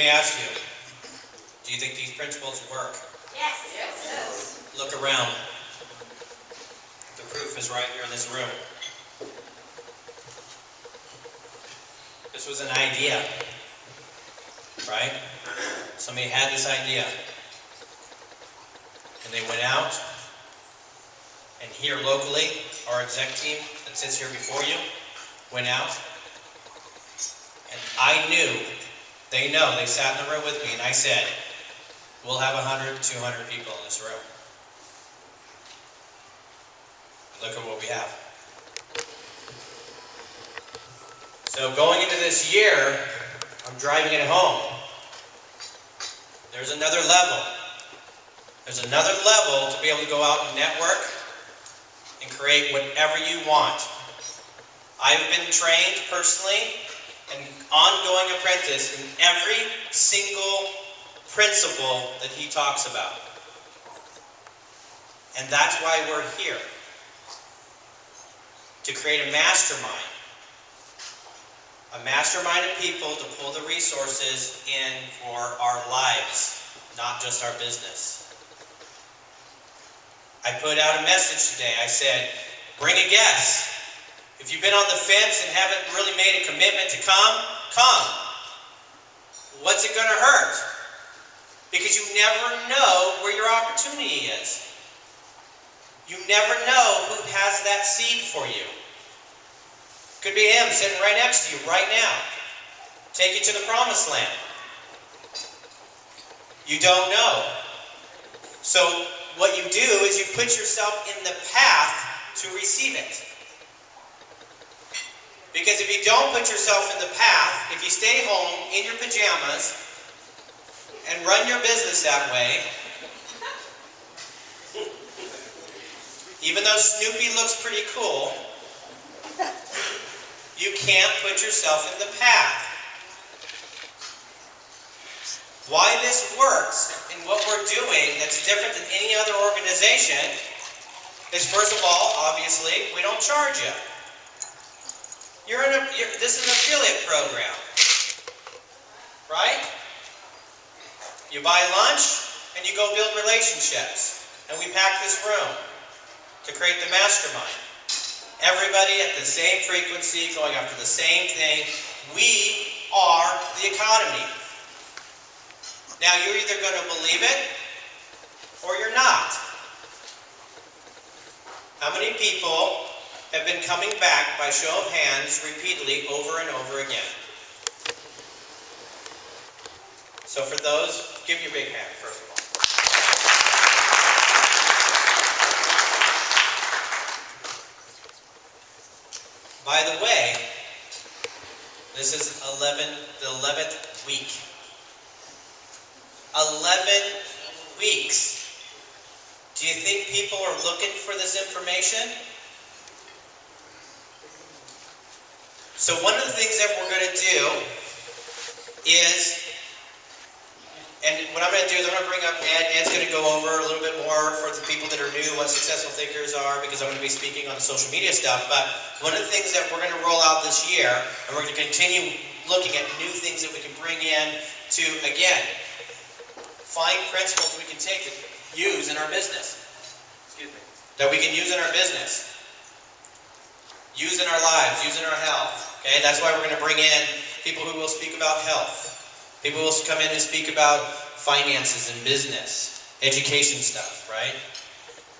me ask you, do you think these principles work? Yes. Yes. Look around. The proof is right here in this room. This was an idea, right? Somebody had this idea. And they went out, and here locally, our exec team that sits here before you went out. And I knew, they know, they sat in the room with me, and I said, we'll have 100, 200 people in this room. And look at what we have. So going into this year, I'm driving it home. There's another level. There's another level to be able to go out and network and create whatever you want. I've been trained personally and ongoing apprentice in every single principle that he talks about. And that's why we're here. To create a mastermind. A mastermind of people to pull the resources in for our lives, not just our business. I put out a message today. I said, bring a guest. If you've been on the fence and haven't really made a commitment to come, come. What's it going to hurt? Because you never know where your opportunity is. You never know who has that seed for you. Could be him sitting right next to you right now. Take you to the promised land. You don't know. So what you do is you put yourself in the path to receive it. Because if you don't put yourself in the path, if you stay home in your pajamas and run your business that way, even though Snoopy looks pretty cool, you can't put yourself in the path. Why this works and what we're doing that's different than any other organization is, first of all, obviously, we don't charge you. This is an affiliate program, right? You buy lunch and you go build relationships. And we pack this room to create the mastermind. Everybody at the same frequency, going after the same thing. We are the economy. Now, you're either going to believe it or you're not. How many people have been coming back by show of hands repeatedly over and over again? So for those, give your big hand, first of all. By the way, this is the 11th week. 11 weeks. Do you think people are looking for this information? So one of the things that we're going to do is, and what I'm going to do is I'm going to bring up Ed. Ed's going to go over a little bit more for the people that are new what successful thinkers are, because I'm going to be speaking on the social media stuff. But one of the things that we're going to roll out this year, and we're going to continue looking at new things that we can bring in to, again, find principles we can take to use in our business. Excuse me. That we can use in our business. Use in our lives, use in our health. Okay, that's why we're going to bring in people who will speak about health. People will come in and speak about finances and business, education stuff, right?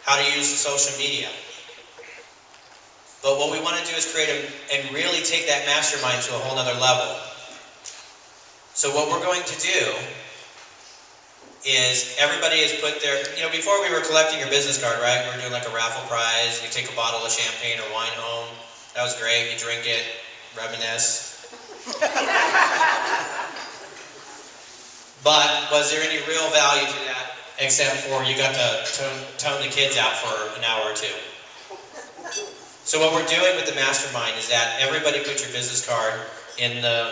How to use the social media. But what we want to do is create and really take that mastermind to a whole nother level. So what we're going to do is everybody has put their, before we were collecting your business card, right? We were doing like a raffle prize. You take a bottle of champagne or wine home. That was great. You drink it, reminisce. But was there any real value to that except for you got to tone the kids out for an hour or two? So what we're doing with the mastermind is that everybody put your business card in the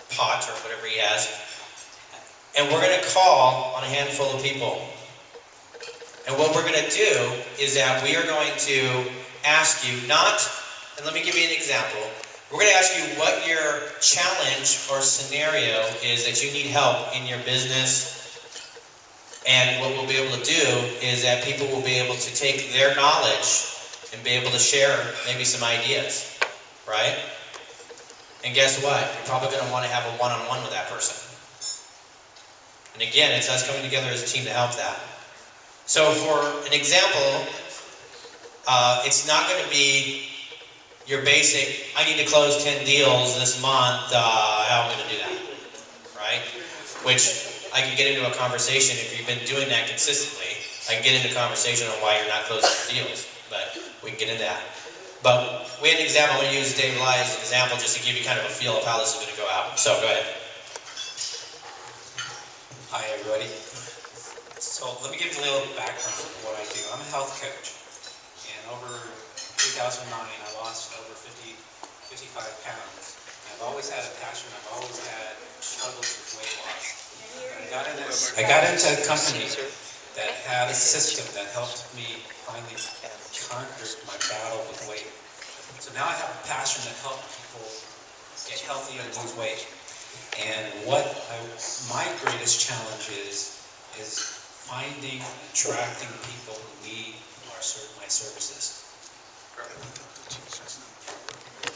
pot or whatever he has, and we're going to call on a handful of people. And what we're going to do is that we are going to ask you not, and let me give you an example. We're going to ask you what your challenge or scenario is that you need help in your business. And what we'll be able to do is that people will be able to take their knowledge and be able to share maybe some ideas, right? And guess what? You're probably going to want to have a one-on-one with that person. And again, it's us coming together as a team to help that. So for an example, it's not going to be your basic, I need to close 10 deals this month, how am I going to do that, right? Which I can get into a conversation, if you've been doing that consistently, I can get into a conversation on why you're not closing your deals, but we can get into that. But we had an example, I'm going to use Dave Lai as an example just to give you kind of a feel of how this is going to go out. So go ahead. Hi everybody. So let me give you a little background of what I do. I'm a health coach, and over 2009 I lost over 55 pounds. And I've always had a passion, I've always had struggles with weight loss. I got into a company that had a system that helped me finally conquer my battle with weight. So now I have a passion to help people get healthy and lose weight. And my greatest challenge is finding and attracting people who need my services.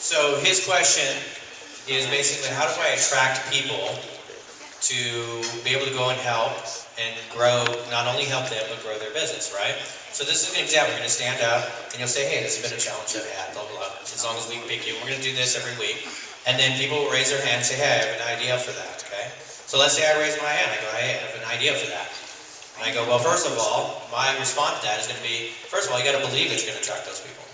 So his question is basically, how do I attract people to be able to go and help and grow, not only help them, but grow their business, right? So this is an example. You're going to stand up and you'll say, hey, this has been a challenge I've had, blah, blah, blah. As long as we pick you, we're going to do this every week. And then people will raise their hand and say, hey, I have an idea for that, okay? So let's say I raise my hand. I go, hey, I have an idea for that. And I go, well, first of all, my response to that is going to be, first of all, you got to believe that you're going to attract those people.